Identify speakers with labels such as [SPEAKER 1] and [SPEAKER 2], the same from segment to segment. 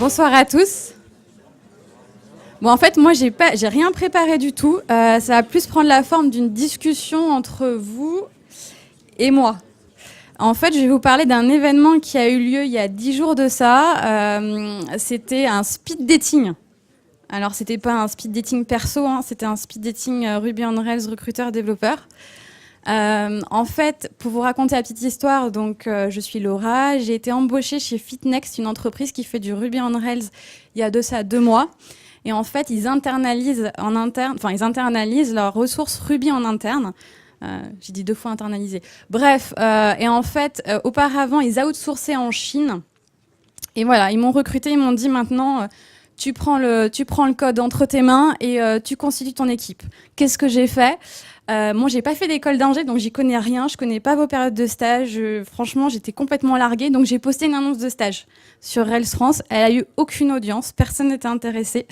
[SPEAKER 1] Bonsoir à tous. Bon, en fait, moi, j'ai rien préparé du tout. Ça va plus prendre la forme d'une discussion entre vous et moi. En fait, je vais vous parler d'un événement qui a eu lieu il y a 10 jours de ça. C'était un speed dating. Alors, c'était pas un speed dating perso, hein, c'était un speed dating Ruby on Rails recruteur-développeur. En fait, pour vous raconter la petite histoire, donc je suis Laura, j'ai été embauchée chez Fitnext, une entreprise qui fait du Ruby on Rails il y a de ça 2 mois. Et en fait, ils internalisent leurs ressources Ruby en interne. J'ai dit 2 fois internaliser. Bref, et en fait, auparavant, ils outsourçaient en Chine. Et voilà, ils m'ont recruté, ils m'ont dit maintenant, tu prends le code entre tes mains et tu constitues ton équipe. Qu'est-ce que j'ai fait ? Moi, j'ai pas fait d'école d'ingé, donc j'y connais rien. Je connais pas vos périodes de stage. Franchement, j'étais complètement larguée. Donc, j'ai posté une annonce de stage sur Rails France. Elle a eu aucune audience. Personne n'était intéressé.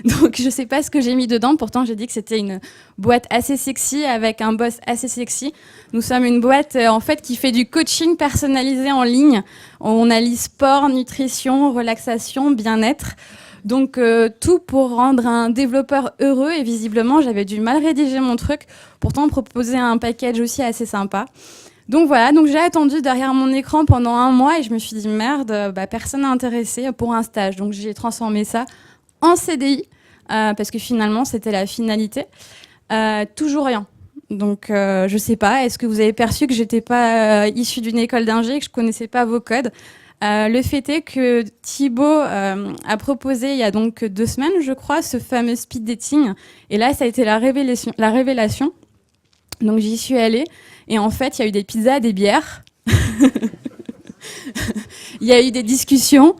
[SPEAKER 1] Donc, je sais pas ce que j'ai mis dedans. Pourtant, j'ai dit que c'était une boîte assez sexy avec un boss assez sexy. Nous sommes une boîte, en fait, qui fait du coaching personnalisé en ligne. On allie sport, nutrition, relaxation, bien-être. Donc tout pour rendre un développeur heureux, et visiblement j'avais du mal rédiger mon truc, pourtant proposer un package aussi assez sympa. Donc voilà, donc j'ai attendu derrière mon écran pendant 1 mois et je me suis dit merde, personne n'est intéressé pour un stage. Donc j'ai transformé ça en CDI parce que finalement c'était la finalité. Toujours rien. Donc je sais pas, est-ce que vous avez perçu que j'étais pas issue d'une école d'ingé, que je connaissais pas vos codes? Le fait est que Thibaut a proposé il y a donc 2 semaines, je crois, ce fameux speed dating. Et là, ça a été la révélation. Donc j'y suis allée. Et en fait, il y a eu des pizzas, des bières. Il y a eu des discussions.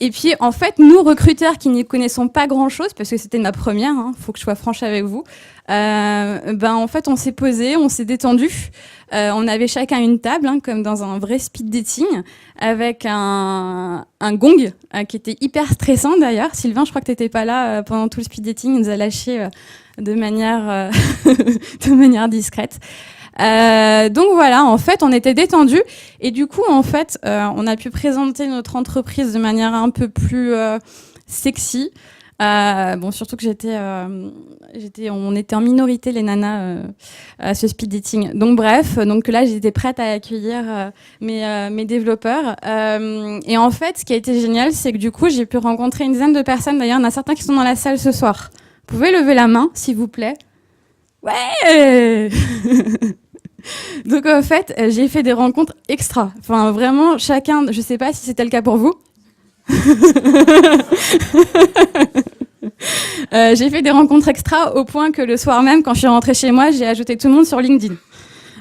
[SPEAKER 1] Et puis, en fait, nous, recruteurs qui n'y connaissons pas grand-chose, parce que c'était ma première, faut que je sois franche avec vous, en fait, on s'est posé, on s'est détendu. On avait chacun une table, comme dans un vrai speed dating, avec un gong qui était hyper stressant d'ailleurs. Sylvain, je crois que tu n'étais pas là pendant tout le speed dating, il nous a lâchés de manière discrète. Donc voilà, en fait, on était détendus et du coup, en fait, on a pu présenter notre entreprise de manière un peu plus sexy. Surtout que on était en minorité les nanas à ce speed dating. Donc bref, donc là, j'étais prête à accueillir mes développeurs. Et en fait, ce qui a été génial, c'est que du coup, j'ai pu rencontrer une dizaine de personnes. D'ailleurs, il y en a certains qui sont dans la salle ce soir. Vous pouvez lever la main, s'il vous plaît. Ouais. Donc en fait, j'ai fait des rencontres extra. Enfin vraiment, chacun, je sais pas si c'était le cas pour vous. J'ai fait des rencontres extra au point que le soir même, quand je suis rentrée chez moi, j'ai ajouté tout le monde sur LinkedIn.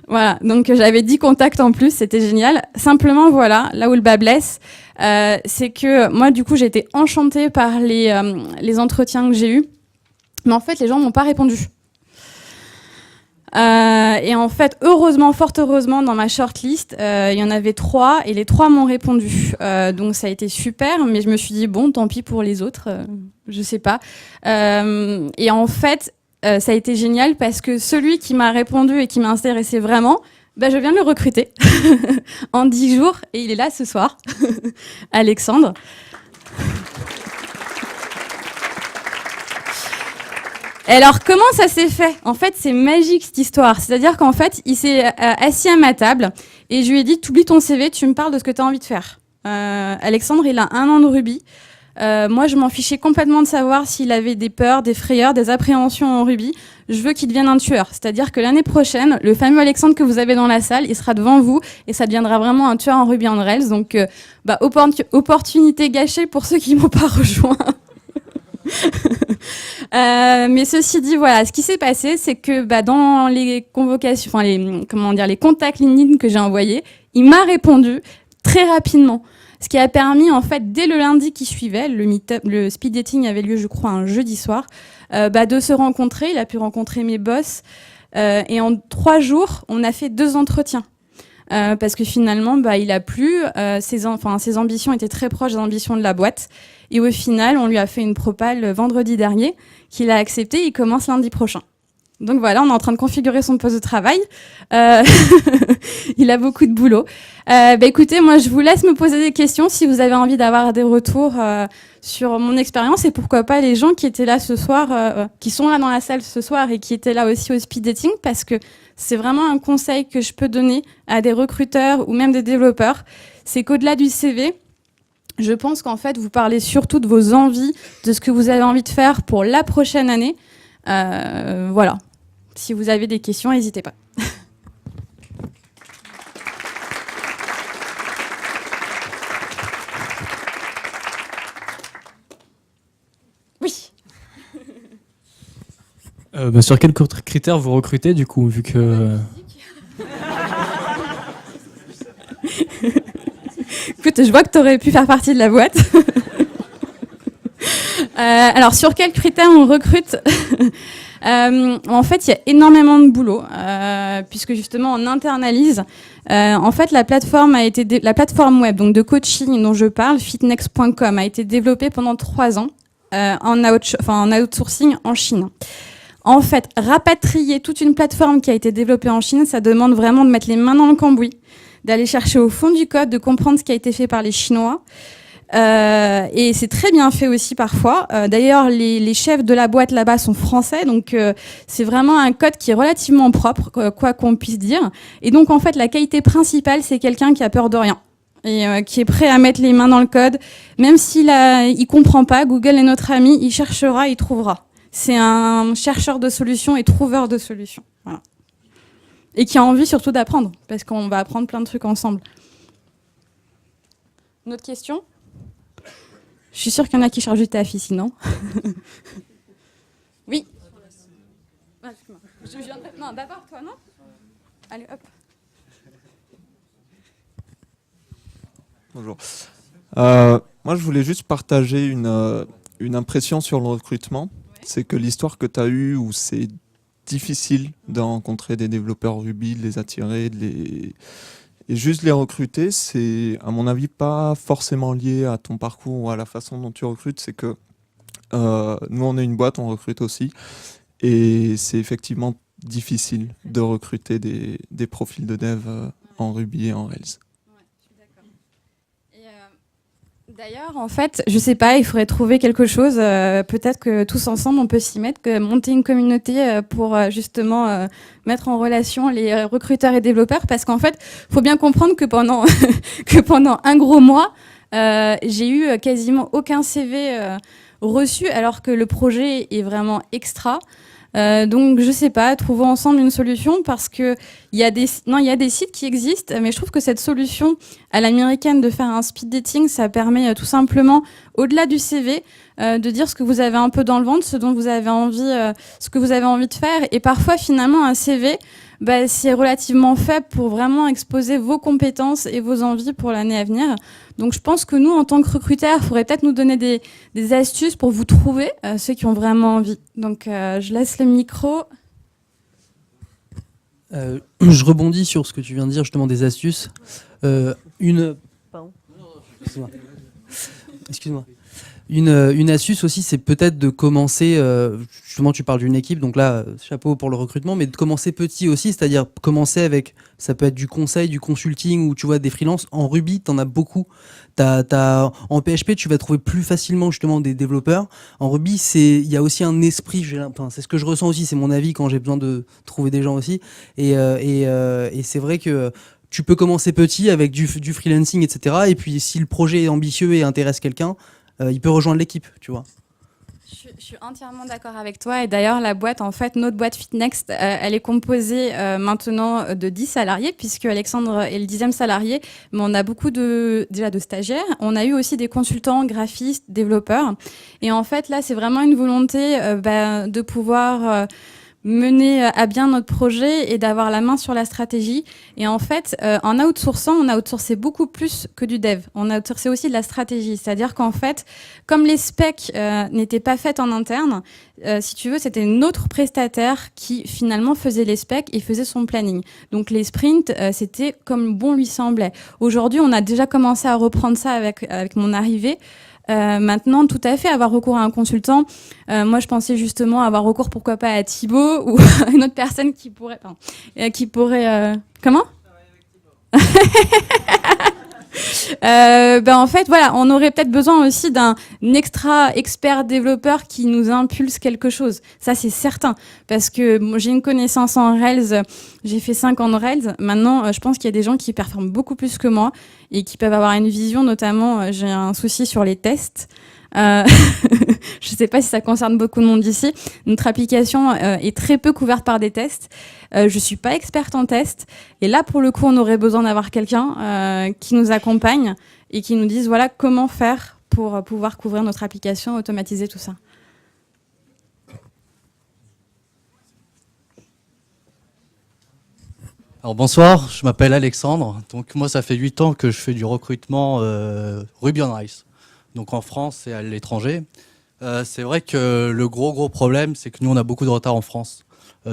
[SPEAKER 1] Voilà, donc j'avais 10 contacts en plus, c'était génial. Simplement, voilà, là où le bas blesse, c'est que moi, du coup, j'ai été enchantée par les entretiens que j'ai eus. Mais en fait, les gens m'ont pas répondu. Et en fait, fort heureusement, dans ma shortlist, il y en avait 3 et les 3 m'ont répondu. Donc ça a été super, mais je me suis dit bon, tant pis pour les autres, je sais pas. Et en fait, ça a été génial parce que celui qui m'a répondu et qui m'a intéressé vraiment, je viens de le recruter en 10 jours et il est là ce soir, Alexandre. Et alors, comment ça s'est fait ? En fait, c'est magique cette histoire. C'est-à-dire qu'en fait, il s'est assis à ma table et je lui ai dit, t'oublies ton CV, tu me parles de ce que tu as envie de faire. Alexandre, il a 1 an de Ruby. Moi, je m'en fichais complètement de savoir s'il avait des peurs, des frayeurs, des appréhensions en Ruby. Je veux qu'il devienne un tueur. C'est-à-dire que l'année prochaine, le fameux Alexandre que vous avez dans la salle, il sera devant vous et ça deviendra vraiment un tueur en Ruby on Rails. Donc, opportunité gâchée pour ceux qui m'ont pas rejoint. Mais ceci dit, voilà, ce qui s'est passé, c'est que dans les convocations, les contacts LinkedIn que j'ai envoyés, il m'a répondu très rapidement. Ce qui a permis, en fait, dès le lundi qui suivait, le speed dating avait lieu, je crois, un jeudi soir, de se rencontrer. Il a pu rencontrer mes boss. Et en 3 jours, on a fait 2 entretiens. Parce que finalement, il a plu. Ses ambitions étaient très proches des ambitions de la boîte. Et au final, on lui a fait une propale vendredi dernier, qu'il a accepté. Il commence lundi prochain. Donc voilà, on est en train de configurer son poste de travail. Il a beaucoup de boulot. Écoutez, moi je vous laisse me poser des questions si vous avez envie d'avoir des retours sur mon expérience et pourquoi pas les gens qui étaient là ce soir, qui sont là dans la salle ce soir et qui étaient là aussi au speed dating, parce que c'est vraiment un conseil que je peux donner à des recruteurs ou même des développeurs. C'est qu'au-delà du CV, je pense qu'en fait, vous parlez surtout de vos envies, de ce que vous avez envie de faire pour la prochaine année. Voilà. Si vous avez des questions, n'hésitez pas. Oui.
[SPEAKER 2] Sur quels critères vous recrutez du coup, vu que...
[SPEAKER 1] Écoute, je vois que tu aurais pu faire partie de la boîte. Alors, sur quels critères on recrute? En fait, il y a énormément de boulot, puisque justement, on internalise. En fait, la plateforme web donc de coaching dont je parle, fitnex.com, a été développée pendant 3 ans en outsourcing en Chine. En fait, rapatrier toute une plateforme qui a été développée en Chine, ça demande vraiment de mettre les mains dans le cambouis, d'aller chercher au fond du code, de comprendre ce qui a été fait par les Chinois. Et c'est très bien fait aussi parfois. D'ailleurs, les chefs de la boîte là-bas sont français, donc c'est vraiment un code qui est relativement propre, quoi qu'on puisse dire. Et donc, en fait, la qualité principale, c'est quelqu'un qui a peur de rien et qui est prêt à mettre les mains dans le code. Même il comprend pas, Google est notre ami, il cherchera, il trouvera. C'est un chercheur de solutions et trouveur de solutions. Voilà. Et qui a envie surtout d'apprendre, parce qu'on va apprendre plein de trucs ensemble. Une autre question ? Je suis sûre qu'il y en a qui chargent du taf ici, non? Oui. Non, d'abord toi, non? Allez, hop.
[SPEAKER 3] Bonjour. Moi, je voulais juste partager une impression sur le recrutement. C'est que l'histoire que tu as eue où c'est difficile de rencontrer des développeurs Ruby, de les attirer, et juste les recruter, c'est à mon avis pas forcément lié à ton parcours ou à la façon dont tu recrutes. C'est que nous, on est une boîte, on recrute aussi, et c'est effectivement difficile de recruter des profils de dev en Ruby et en Rails.
[SPEAKER 1] D'ailleurs, en fait, je sais pas, il faudrait trouver quelque chose. Peut-être que tous ensemble, on peut s'y mettre, monter une communauté pour justement mettre en relation les recruteurs et développeurs. Parce qu'en fait, faut bien comprendre que pendant un gros mois, j'ai eu quasiment aucun CV reçu, alors que le projet est vraiment extra. Donc je sais pas, trouvons ensemble une solution, parce que il y a des sites qui existent, mais je trouve que cette solution à l'américaine de faire un speed dating, ça permet tout simplement, au-delà du CV, de dire ce que vous avez un peu dans le ventre, ce dont vous avez envie, ce que vous avez envie de faire. Et parfois finalement un CV, c'est relativement faible pour vraiment exposer vos compétences et vos envies pour l'année à venir. Donc je pense que nous, en tant que recruteurs, il faudrait peut-être nous donner des astuces pour vous trouver ceux qui ont vraiment envie. Donc je laisse le micro.
[SPEAKER 4] Je rebondis sur ce que tu viens de dire, justement des astuces. Pardon. Excuse-moi. Une astuce aussi, c'est peut-être de commencer, justement tu parles d'une équipe, donc là, chapeau pour le recrutement, mais de commencer petit aussi, c'est-à-dire commencer avec, ça peut être du conseil, du consulting, ou tu vois des freelances. En Ruby, t'en as beaucoup. En PHP, tu vas trouver plus facilement justement des développeurs. En Ruby, il y a aussi un esprit, c'est ce que je ressens aussi, c'est mon avis quand j'ai besoin de trouver des gens aussi. Et c'est vrai que tu peux commencer petit avec du freelancing, etc. Et puis si le projet est ambitieux et intéresse quelqu'un, il peut rejoindre l'équipe, tu vois.
[SPEAKER 1] Je suis entièrement d'accord avec toi. Et d'ailleurs, la boîte, en fait, notre boîte FitNext, elle est composée maintenant de 10 salariés, puisque Alexandre est le 10e salarié. Mais on a beaucoup déjà de stagiaires. On a eu aussi des consultants, graphistes, développeurs. Et en fait, là, c'est vraiment une volonté de pouvoir mener à bien notre projet et d'avoir la main sur la stratégie. Et en fait, en outsourçant, on a outsourcé beaucoup plus que du dev. On a outsourcé aussi de la stratégie. C'est-à-dire qu'en fait, comme les specs n'étaient pas faites en interne, si tu veux, c'était une autre prestataire qui finalement faisait les specs et faisait son planning. Donc les sprints, c'était comme bon lui semblait. Aujourd'hui, on a déjà commencé à reprendre ça avec mon arrivée. Maintenant, tout à fait, avoir recours à un consultant. Moi, je pensais justement avoir recours, pourquoi pas, à Thibaut ou à une autre personne qui pourrait... Comment en fait, voilà, on aurait peut-être besoin aussi d'un extra expert développeur qui nous impulse quelque chose. Ça, c'est certain. Parce que bon, j'ai une connaissance en Rails, j'ai fait 5 ans de Rails. Maintenant, je pense qu'il y a des gens qui performent beaucoup plus que moi et qui peuvent avoir une vision, notamment, j'ai un souci sur les tests. Je ne sais pas si ça concerne beaucoup de monde ici. Notre application est très peu couverte par des tests. Je suis pas experte en tests. Et là, pour le coup, on aurait besoin d'avoir quelqu'un qui nous accompagne et qui nous dise voilà comment faire pour pouvoir couvrir notre application, automatiser tout ça.
[SPEAKER 5] Alors bonsoir, je m'appelle Alexandre. Donc moi, ça fait 8 ans que je fais du recrutement Ruby on Rails. Donc en France et à l'étranger. C'est vrai que le gros problème, c'est que nous, on a beaucoup de retard en France.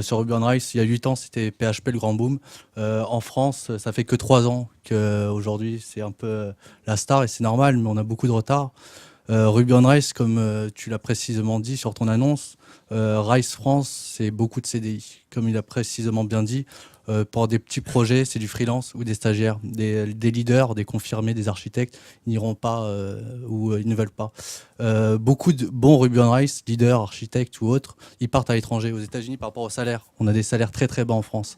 [SPEAKER 5] Sur Ruby on Rails, il y a 8 ans, c'était PHP le grand boom. En France, ça fait que 3 ans qu'aujourd'hui, c'est un peu la star et c'est normal, mais on a beaucoup de retard. Ruby on Rails, comme tu l'as précisément dit sur ton annonce, Rails France, c'est beaucoup de CDI. Comme il a précisément bien dit, pour des petits projets, c'est du freelance ou des stagiaires, des leaders, des confirmés, des architectes, ils n'iront pas ou ils ne veulent pas. Beaucoup de bons Ruby on Rails, leaders, architectes ou autres, ils partent à l'étranger, aux États-Unis par rapport au salaire. On a des salaires très bas en France.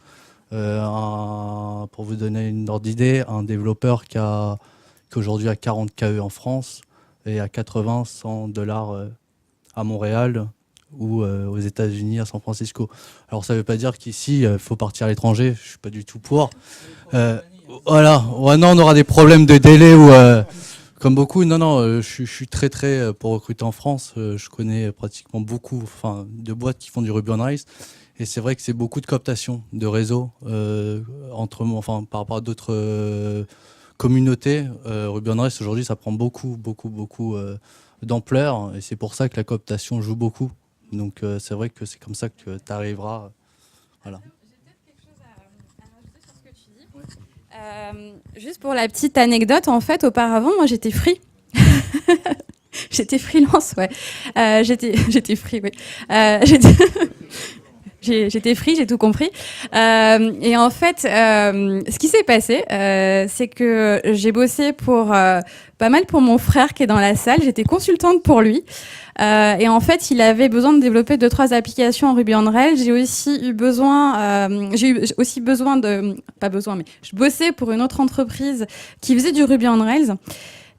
[SPEAKER 5] Pour vous donner une ordre d'idée, un développeur qui aujourd'hui a 40 KE en France et à 80, 100 dollars à Montréal ou aux États-Unis, à San Francisco. Alors ça ne veut pas dire qu'ici, il faut partir à l'étranger, je ne suis pas du tout pour. Voilà, ouais, non, on aura des problèmes de délai ou comme beaucoup. Non, je suis très pour recruter en France. Je connais pratiquement beaucoup de boîtes qui font du Ruby on Rails. Et c'est vrai que c'est beaucoup de cooptation de réseaux par rapport à d'autres communautés. Ruby on Rails aujourd'hui, ça prend beaucoup d'ampleur. Et c'est pour ça que la cooptation joue beaucoup. Donc c'est vrai que c'est comme ça que tu arriveras. Voilà.
[SPEAKER 1] J'ai peut-être quelque chose à rajouter sur ce que tu dis. Juste pour la petite anecdote, en fait, auparavant, moi, j'étais free. J'étais freelance, ouais. J'étais free, oui. J'étais free, j'ai tout compris. Et en fait, ce qui s'est passé, c'est que j'ai bossé pas mal pour mon frère qui est dans la salle. J'étais consultante pour lui. Et en fait, il avait besoin de développer 2-3 applications en Ruby on Rails. J'ai aussi eu besoin mais je bossais pour une autre entreprise qui faisait du Ruby on Rails.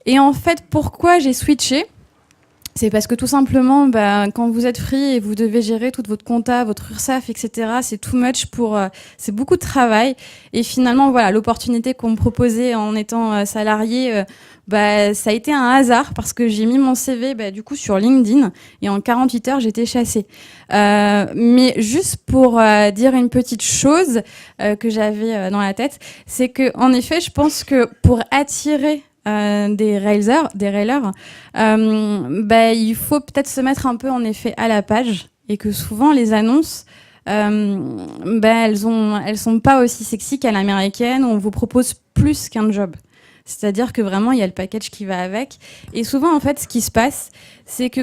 [SPEAKER 1] Et en fait, pourquoi j'ai switché ? C'est parce que tout simplement, quand vous êtes free et vous devez gérer toute votre compta, votre URSSAF, etc., c'est too much c'est beaucoup de travail. Et finalement, voilà, l'opportunité qu'on me proposait en étant salarié, ça a été un hasard parce que j'ai mis mon CV, du coup, sur LinkedIn et en 48 heures, j'étais chassée. Mais juste pour dire une petite chose que j'avais dans la tête, c'est que, en effet, je pense que pour attirer des railers, il faut peut-être se mettre un peu en effet à la page et que souvent les annonces elles sont pas aussi sexy qu'à l'américaine où on vous propose plus qu'un job. C'est-à-dire que vraiment il y a le package qui va avec et souvent en fait ce qui se passe c'est que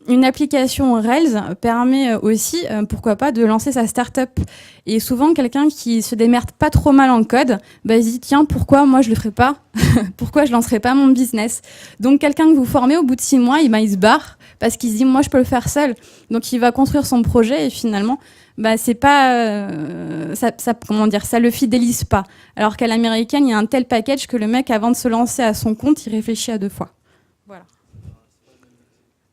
[SPEAKER 1] une application Rails permet aussi, pourquoi pas, de lancer sa start-up. Et souvent, quelqu'un qui se démerde pas trop mal en code, il se dit, tiens, pourquoi moi je le ferais pas ? Pourquoi je lancerais pas mon business ? Donc, quelqu'un que vous formez, au bout de 6 mois, il se barre parce qu'il se dit, moi je peux le faire seul. Donc, il va construire son projet et finalement, c'est pas, ça le fidélise pas. Alors qu'à l'américaine, il y a un tel package que le mec, avant de se lancer à son compte, il réfléchit à 2 fois. Voilà.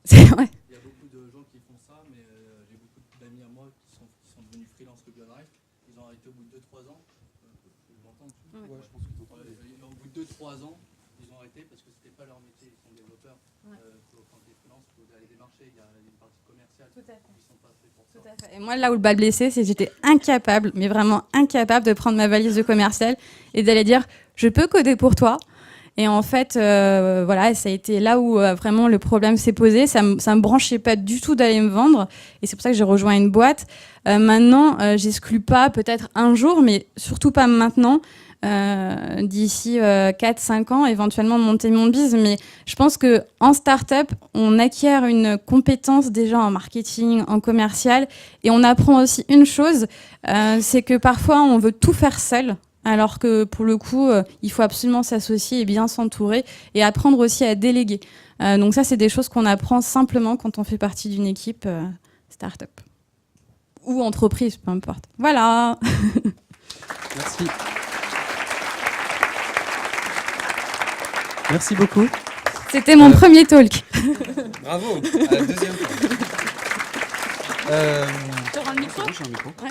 [SPEAKER 1] C'est vrai.
[SPEAKER 5] Il y a beaucoup de gens qui font ça, mais j'ai beaucoup d'amis à moi qui sont devenus freelance Ruby on Rails. Ils ont arrêté au bout de 2-3 ans. Je pense que au bout de 2-3 ans, ils ont arrêté parce que c'était pas leur métier. Ils sont développeurs. Quand tu es freelance, il faut aller démarcher. Il y a une partie commerciale.
[SPEAKER 1] Tout à fait.
[SPEAKER 5] Ils sont pas faits pour ça.
[SPEAKER 1] Tout à fait. Et moi, là où le bas blessé, c'est que j'étais incapable, mais vraiment incapable de prendre ma valise de commercial et d'aller dire je peux coder pour toi. Et en fait, ça a été là où vraiment le problème s'est posé. Ça me branchait pas du tout d'aller me vendre. Et c'est pour ça que j'ai rejoint une boîte. Maintenant, j'exclus pas peut-être un jour, mais surtout pas maintenant, d'ici 4-5 ans, éventuellement monter mon biz. Mais je pense qu'en start-up, on acquiert une compétence déjà en marketing, en commercial, et on apprend aussi une chose, c'est que parfois on veut tout faire seul. Alors que pour le coup, il faut absolument s'associer et bien s'entourer et apprendre aussi à déléguer. Donc ça, c'est des choses qu'on apprend simplement quand on fait partie d'une équipe start-up. Ou entreprise, peu importe. Voilà.
[SPEAKER 6] Merci. Merci beaucoup.
[SPEAKER 1] C'était mon premier talk.
[SPEAKER 6] Bravo. À la deuxième fois.
[SPEAKER 1] Tu auras le micro ?
[SPEAKER 6] J'ai un micro.
[SPEAKER 1] Ouais.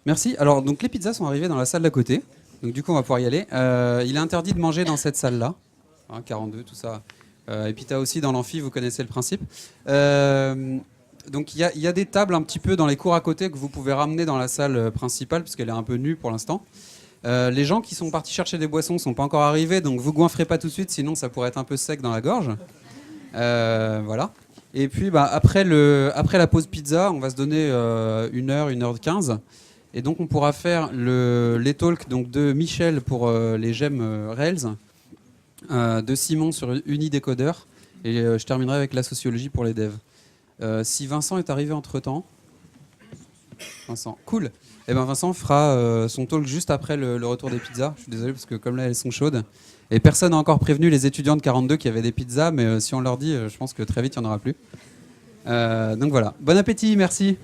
[SPEAKER 6] Merci. Alors, donc les pizzas sont arrivées dans la salle d'à côté. Donc du coup, on va pouvoir y aller. Il est interdit de manger dans cette salle-là. 42, tout ça. Et puis tu as aussi dans l'amphi, vous connaissez le principe. Donc il y a des tables un petit peu dans les cours à côté que vous pouvez ramener dans la salle principale, parce qu'elle est un peu nue pour l'instant. Les gens qui sont partis chercher des boissons ne sont pas encore arrivés, donc vous goinfrez pas tout de suite, sinon ça pourrait être un peu sec dans la gorge. Voilà. Et puis après la pause pizza, on va se donner 1h15. Et donc on pourra faire les talks donc, de Michel pour les gemmes Rails, de Simon sur Unidécoder, et je terminerai avec la sociologie pour les devs. Si Vincent est arrivé entre-temps... Vincent, cool. Et ben Vincent fera son talk juste après le retour des pizzas. Je suis désolé parce que comme là elles sont chaudes. Et personne n'a encore prévenu les étudiants de 42 qui avaient des pizzas, mais si on leur dit, je pense que très vite il n'y en aura plus. Donc voilà. Bon appétit, merci.